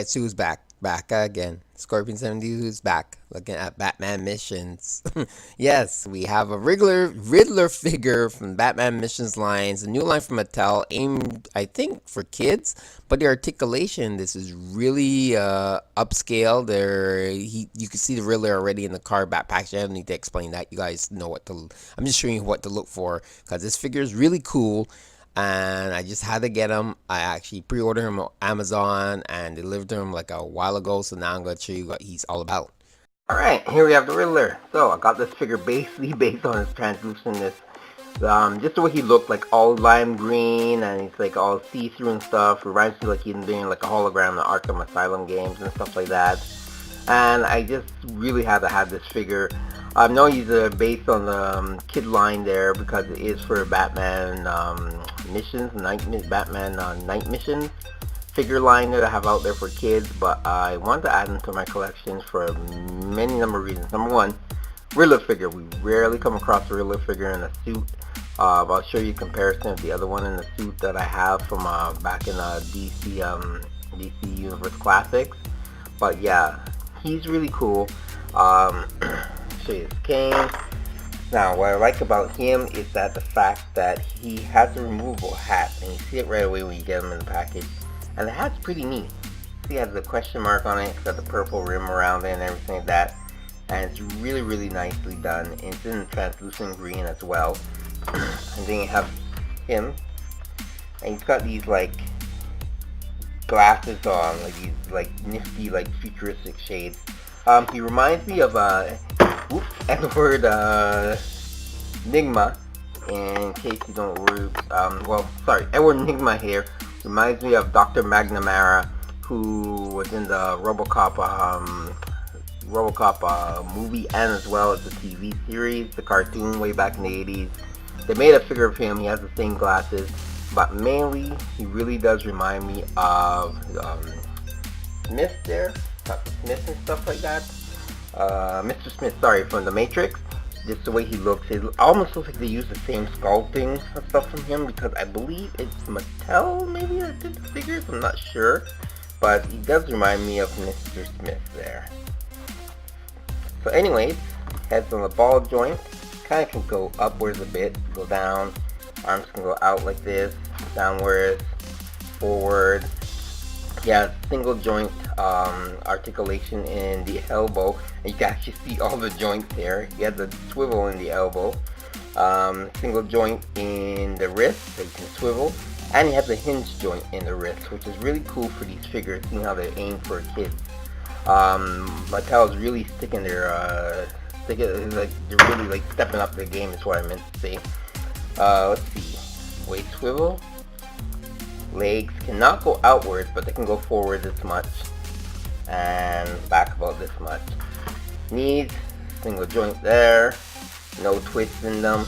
guess who's back? Back again. Scorpion 72 is back, looking at Batman missions. Yes, we have a Riddler figure from Batman missions lines, a new line from Mattel, aimed, I think, for kids. But the articulation, this is really upscale. You can see the Riddler already in the car backpack. I don't need to explain that. You guys know what to. I'm just showing you what to look for because this figure is really cool and I just had to get him. I actually pre-ordered him on Amazon and delivered him like a while ago, so now I'm going to show you what he's all about. Alright, here we have the Riddler. So I got this figure basically based on his translucentness. Just the way he looked, like all lime green, and he's like all see-through and stuff. Reminds me like he's being like a hologram in the Arkham Asylum games and stuff like that. And I just really had to have this figure. I know he's based on the kid line there because it is for Batman missions, Batman night missions figure line that I have out there for kids, but I wanted to add them to my collection for many number of reasons. Number one, Riddler figure. We rarely come across a Riddler figure in a suit. I'll show you a comparison of the other one in the suit that I have from back in DC Universe Classics. But yeah, he's really cool. Show you his cane. Now, what I like about him is that the fact that he has a removable hat, and you see it right away when you get him in the package. And the hat's pretty neat. See, it has the question mark on it. It's got the purple rim around it and everything like that. And it's really, really nicely done. It's in translucent green as well. And then you have him, and he's got these like glasses on, like these like nifty, like futuristic shades. He reminds me of Edward Nigma. In case you don't Edward Nigma here reminds me of Dr. McNamara, who was in the RoboCop movie and as well as the TV series, the cartoon way back in the 80s. They made a figure of him. He has the same glasses, but mainly he really does remind me of Smith there, Dr. Smith and stuff like that. Mr. Smith, sorry, from The Matrix. Just the way he looks, it almost looks like they use the same sculpting and stuff from him, because I believe it's Mattel maybe that did the figures, I'm not sure, but he does remind me of Mr. Smith there. So anyways, heads on the ball joint, kind of can go upwards a bit, go down, arms can go out like this, downwards, forward. Yeah, single joint articulation in the elbow, and you can actually see all the joints there. You have the swivel in the elbow, single joint in the wrist that you can swivel, and you have the hinge joint in the wrist, which is really cool for these figures, seeing how they're aimed for kids. Mattel is really sticking their they're really like stepping up their game is what I meant to say. Let's see, waist swivel. Legs cannot go outwards, but they can go forward this much, and back about this much. Knees, single joint there, no twists in them.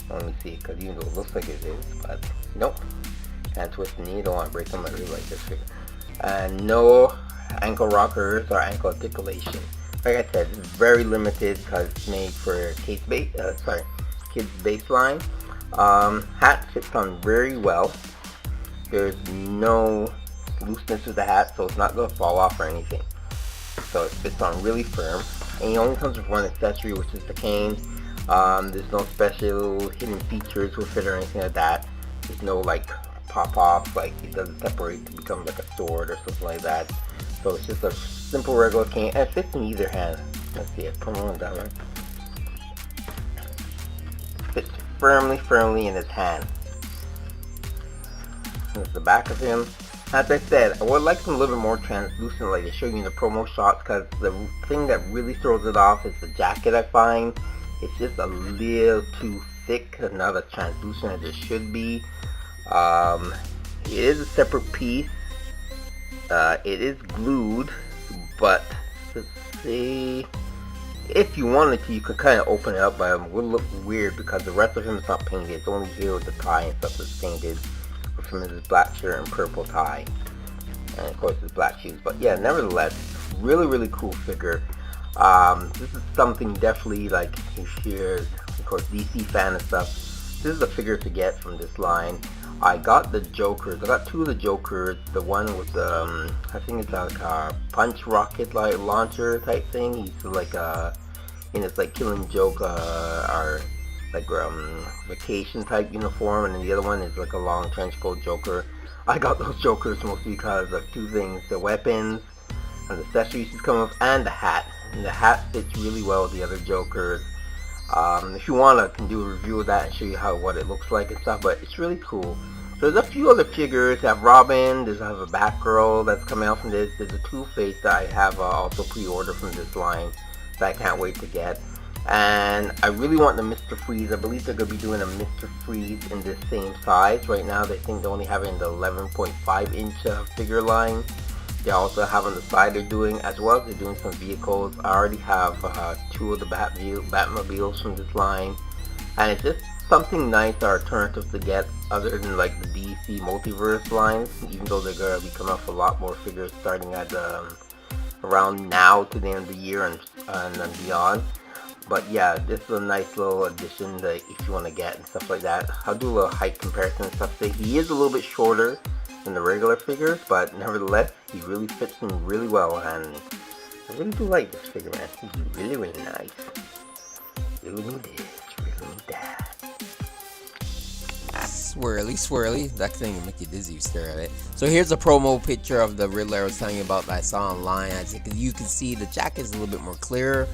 Let me see, because even though it looks like it is, but nope. Can't twist the knee, don't want to break them. I really like this figure. And no ankle rockers or ankle articulation. Like I said, it's very limited because it's made for kids baseline. Hat fits on very well. There's no looseness with the hat, so it's not going to fall off or anything. So it fits on really firm. And it only comes with one accessory, which is the cane. There's no special hidden features with it or anything like that. There's no like pop-off, like it doesn't separate to become like a sword or something like that. So it's just a simple regular cane, and it fits in either hand. Let's see it, come on down there. Fits firmly in his hand. Here's the back of him. As I said, I would like them a little bit more translucent like they show you in the promo shots, because the thing that really throws it off is the jacket. I find it's just a little too thick and not as translucent as it should be. It is a separate piece. It is glued, but let's see, if you wanted to, you could kind of open it up, but it would look weird because the rest of him is not painted. It's only here with the tie and stuff that's painted. From his black shirt and purple tie, and of course his black shoes. But yeah, nevertheless, really cool figure. This is something definitely, like, if you're of course DC fan and stuff, this is a figure to get from this line. I got the Jokers. I got two of the Jokers. The one with I think it's like a punch rocket like launcher type thing. He's like and it's like Killing Joke or like vacation type uniform, and then the other one is like a long trench coat Joker. I got those Jokers mostly because of two things: the weapons and the accessories he's coming with, and the hat. And the hat fits really well with the other Jokers. If you want, I can do a review of that and show you what it looks like and stuff, but it's really cool. So there's a few other figures. I have Robin, I have a Batgirl that's coming out from this. There's a Two-Face that I have also pre-ordered from this line that I can't wait to get. And I really want the Mr. Freeze. I believe they're going to be doing a Mr. Freeze in this same size. Right now they think they only have it in the 11.5 inch figure line. They also have on the side they're doing, as well as they're doing some vehicles. I already have two of the Batmobiles from this line, and it's just something nice or alternative to get other than like the DC multiverse lines, even though they're going to be coming up with a lot more figures starting at around now to the end of the year and beyond. But yeah, this is a nice little addition that if you want to get and stuff like that. I'll do a little height comparison and stuff. So he is a little bit shorter than the regular figures, but nevertheless, he really fits him really well, and I really do like this figure, man. He's really, really nice. Really need this, really need that. Swirly, swirly. That thing will make you dizzy if you stare at it. So here's a promo picture of the Riddler I was telling you about that I saw online. As you can see, the jacket is a little bit more clear.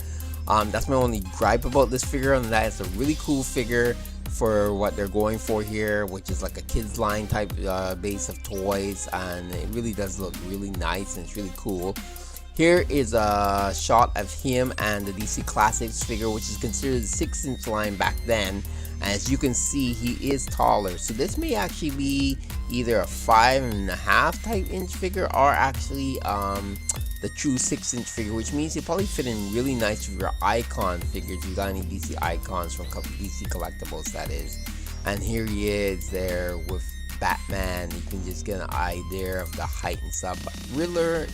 That's my only gripe about this figure, and that it's a really cool figure for what they're going for here, which is like a kids line type base of toys, and it really does look really nice and it's really cool. Here is a shot of him and the DC Classics figure, which is considered the 6-inch line back then. As you can see, he is taller, so this may actually be either a 5.5 type inch figure or actually the true 6-inch figure, which means he'll probably fit in really nice with your icon figures. You got any DC icons from DC Collectibles, that is. And here he is there with Batman. You can just get an idea of the height and stuff. But Riddler,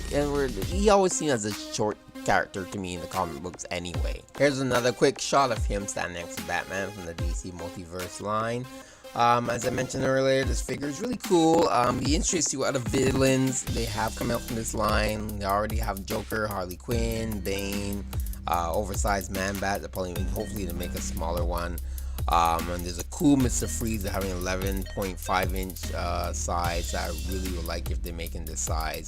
he always seemed as a short character to me in the comic books anyway. Here's another quick shot of him standing next to Batman from the DC Multiverse line. As I mentioned earlier, this figure is really cool. Be interested to see what other villains they have come out from this line. They already have Joker, Harley Quinn, Bane, oversized Man-Bat. They're probably, hopefully, to make a smaller one. And there's a cool Mr. Freeze. They're having 11.5 inch size that I really would like if they're making this size.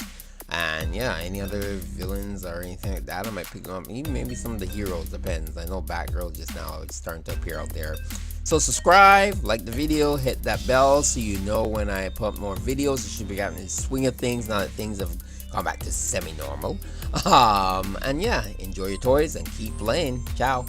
And yeah, any other villains or anything like that, I might pick them up. Even maybe some of the heroes, depends. I know Batgirl just now is starting to appear out there. So subscribe, like the video, hit that bell so you know when I put up more videos. You should be getting the swing of things now that things have gone back to semi-normal. And yeah, enjoy your toys and keep playing. Ciao.